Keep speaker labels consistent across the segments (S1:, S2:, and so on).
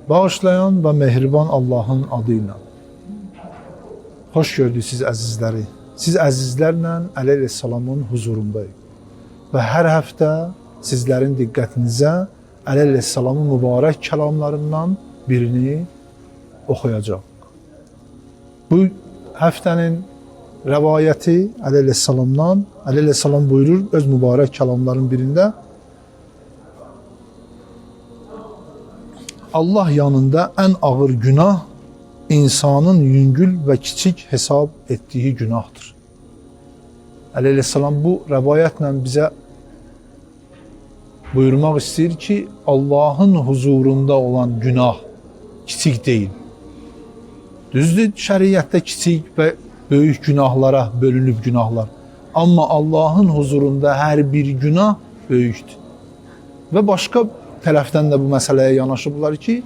S1: Bağışlayan və mehriban Allahın adıyla. Xoş gördük siz əzizləri. Siz əzizlərlə Əli əleyhissalamın huzurundayıq. Və hər həftə sizlərin diqqətinizə Əli əleyhissalamın mübarək kəlamlarından birini oxuyacaq. Bu həftənin rəvayəti Əli əleyhissalamdan, Əli əleyhissalam buyurur öz mübarək kəlamların birində, Allah yanında ən ağır günah insanın yüngül və kiçik hesab etdiyi günahdır. Əli əleyhissalam bu rəvayətlə bizə buyurmaq istəyir ki, Allahın huzurunda olan günah kiçik deyil. Düzdür, şəriətdə kiçik və böyük günahlara bölünüb günahlar. Amma Allahın huzurunda hər bir günah böyükdür. Və başqa tərəfdən də bu məsələyə yanaşıblar ki,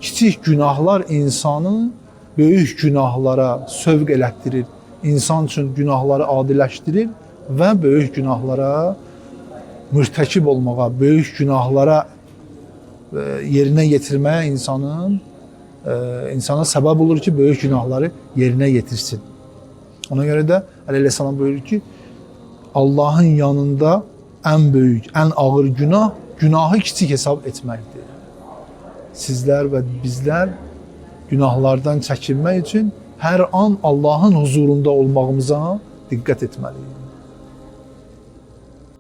S1: kiçik günahlar insanı böyük günahlara sövq elətdirir, insan üçün günahları adiləşdirir və böyük günahlara mürtəkib olmağa, böyük günahlara yerinə yetirməyə insana səbəb olur ki, böyük günahları yerinə yetirsin. Ona görə də Əli əleyhissalam buyurur ki, Allahın yanında ən böyük, ən ağır günah, günahı kiçik hesab etməkdir. Sizlər və bizlər günahlardan çəkinmək üçün hər an Allahın huzurunda olmağımıza diqqət etməliyik.